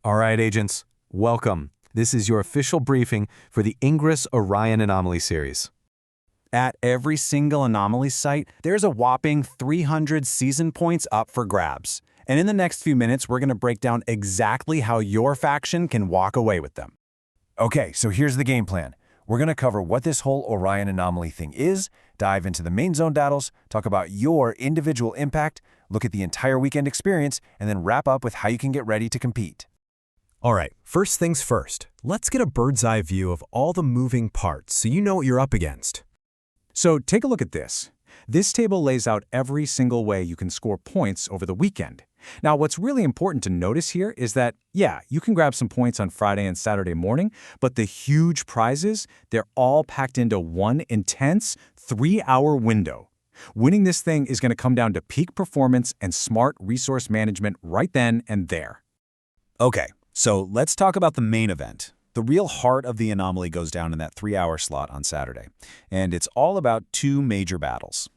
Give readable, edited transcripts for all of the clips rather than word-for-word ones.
All right, agents, welcome. This is your official briefing for the Ingress Orion Anomaly series. At every single anomaly site, there's a whopping 300 season points up for grabs. And in the next few minutes, we're going to break down exactly how your faction can walk away with them. Okay, so here's the game plan. We're going to cover what this whole Orion Anomaly thing is, dive into the main zone battles, talk about your individual impact, look at the entire weekend experience, and then wrap up with how you can get ready to compete. All right, first things first, let's get a bird's eye view of all the moving parts so you know what you're up against. So take a look at this. This table lays out every single way you can score points over the weekend. Now, what's really important to notice here is that, yeah, you can grab some points on Friday and Saturday morning, but the huge prizes, they're all packed into one intense 3-hour window. Winning this thing is going to come down to peak performance and smart resource management right then and there. Okay, so let's talk about the main event. The real heart of the anomaly goes down in that 3-hour slot on Saturday, and it's all about two major battles.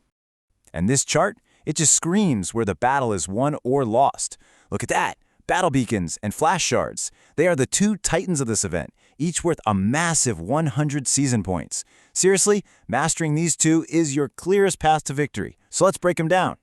And this chart, it just screams where the battle is won or lost. Look at that! Battle beacons and flash shards. They are the two titans of this event, each worth a massive 100 season points. Seriously, mastering these two is your clearest path to victory. So let's break them down.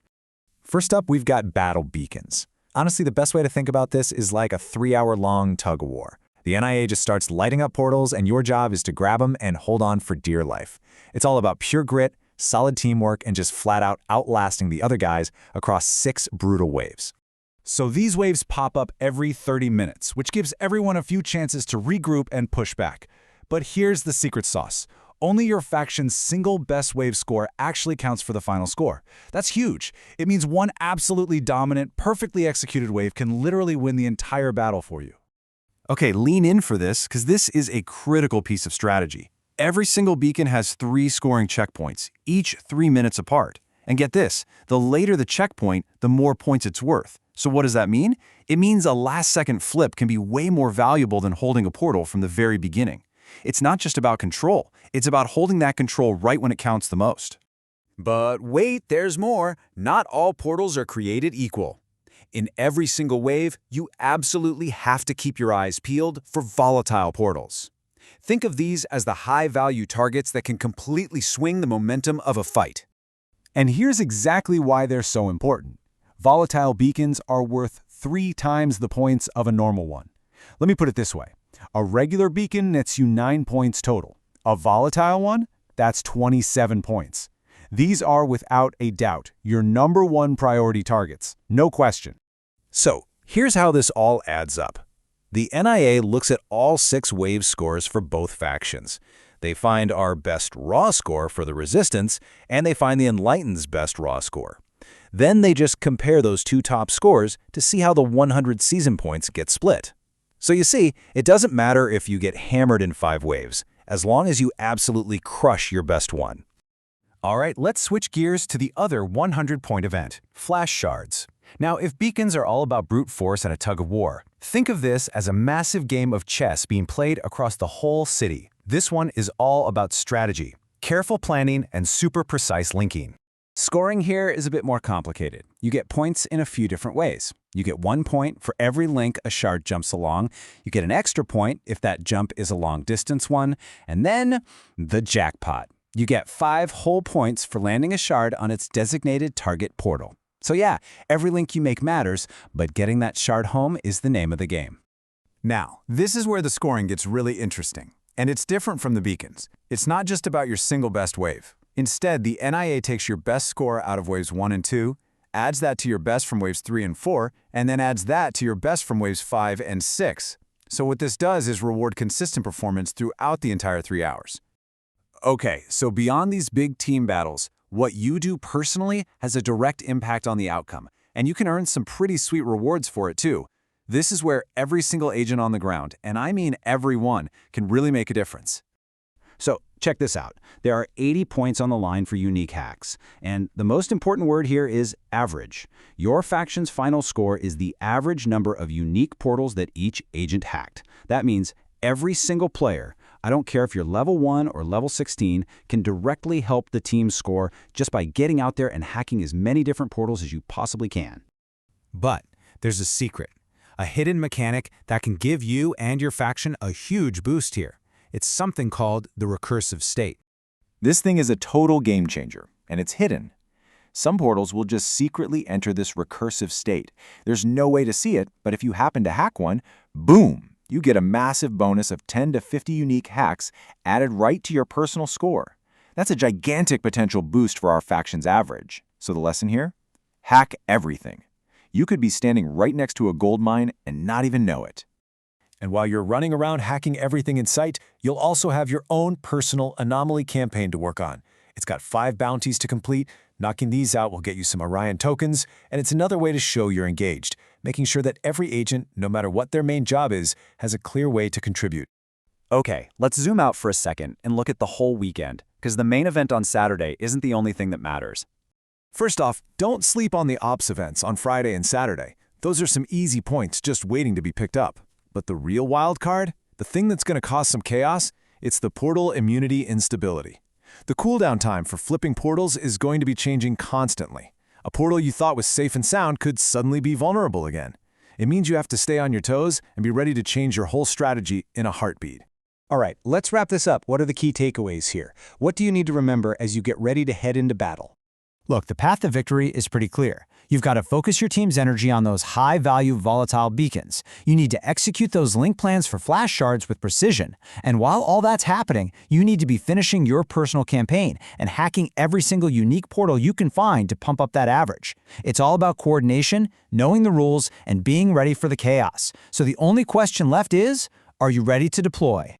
First up, we've got battle beacons. Honestly, the best way to think about this is like a 3-hour-long tug-of-war. The NIA just starts lighting up portals, and your job is to grab them and hold on for dear life. It's all about pure grit, solid teamwork, and just flat-out outlasting the other guys across 6 brutal waves. So these waves pop up every 30 minutes, which gives everyone a few chances to regroup and push back. But here's the secret sauce. Only your faction's single best wave score actually counts for the final score. That's huge. It means one absolutely dominant, perfectly executed wave can literally win the entire battle for you. Okay, lean in for this, because this is a critical piece of strategy. Every single beacon has 3 scoring checkpoints, each 3 minutes apart. And get this, the later the checkpoint, the more points it's worth. So what does that mean? It means a last-second flip can be way more valuable than holding a portal from the very beginning. It's not just about control, it's about holding that control right when it counts the most. But wait, there's more. Not all portals are created equal. In every single wave, you absolutely have to keep your eyes peeled for volatile portals. Think of these as the high-value targets that can completely swing the momentum of a fight. And here's exactly why they're so important. Volatile beacons are worth 3 times the points of a normal one. Let me put it this way. A regular beacon nets you 9 points total. A volatile one, that's 27 points. These are, without a doubt, your #1 priority targets. No question. So, here's how this all adds up. The NIA looks at all 6 wave scores for both factions. They find our best raw score for the Resistance, and they find the Enlightened's best raw score. Then they just compare those 2 top scores to see how the 100 season points get split. So you see, it doesn't matter if you get hammered in 5 waves, as long as you absolutely crush your best one. All right, let's switch gears to the other 100-point event, flash shards. Now, if beacons are all about brute force and a tug-of-war, think of this as a massive game of chess being played across the whole city. This one is all about strategy, careful planning, and super precise linking. Scoring here is a bit more complicated. You get points in a few different ways. You get 1 point for every link a shard jumps along. You get an extra point if that jump is a long-distance one. And then the jackpot. You get 5 whole points for landing a shard on its designated target portal. So yeah, every link you make matters, but getting that shard home is the name of the game. Now, this is where the scoring gets really interesting. And it's different from the beacons. It's not just about your single best wave. Instead, the NIA takes your best score out of waves 1 and 2, adds that to your best from waves 3 and 4, and then adds that to your best from waves 5 and 6. So what this does is reward consistent performance throughout the entire 3 hours. Okay, so beyond these big team battles, what you do personally has a direct impact on the outcome, and you can earn some pretty sweet rewards for it too. This is where every single agent on the ground, and I mean every one, can really make a difference. So check this out. There are 80 points on the line for unique hacks. And the most important word here is average. Your faction's final score is the average number of unique portals that each agent hacked. That means every single player, I don't care if you're level 1 or level 16, can directly help the team score just by getting out there and hacking as many different portals as you possibly can. But there's a secret. a hidden mechanic that can give you and your faction a huge boost here. It's something called the recursive state. This thing is a total game changer, and it's hidden. Some portals will just secretly enter this recursive state. There's no way to see it, but if you happen to hack one, boom, you get a massive bonus of 10 to 50 unique hacks added right to your personal score. That's a gigantic potential boost for our faction's average. So the lesson here? Hack everything. You could be standing right next to a gold mine and not even know it. And while you're running around hacking everything in sight, you'll also have your own personal anomaly campaign to work on. It's got 5 bounties to complete. Knocking these out will get you some Orion tokens, and it's another way to show you're engaged, making sure that every agent, no matter what their main job is, has a clear way to contribute. Okay, let's zoom out for a second and look at the whole weekend, because the main event on Saturday isn't the only thing that matters. First off, don't sleep on the ops events on Friday and Saturday. Those are some easy points just waiting to be picked up. But the real wild card, the thing that's going to cause some chaos, it's the portal immunity instability. The cooldown time for flipping portals is going to be changing constantly. A portal you thought was safe and sound could suddenly be vulnerable again. It means you have to stay on your toes and be ready to change your whole strategy in a heartbeat. All right, let's wrap this up. What are the key takeaways here? What do you need to remember as you get ready to head into battle? Look, the path to victory is pretty clear. You've got to focus your team's energy on those high-value volatile beacons. You need to execute those link plans for flash shards with precision. And while all that's happening, you need to be finishing your personal campaign and hacking every single unique portal you can find to pump up that average. It's all about coordination, knowing the rules, and being ready for the chaos. So the only question left is, are you ready to deploy?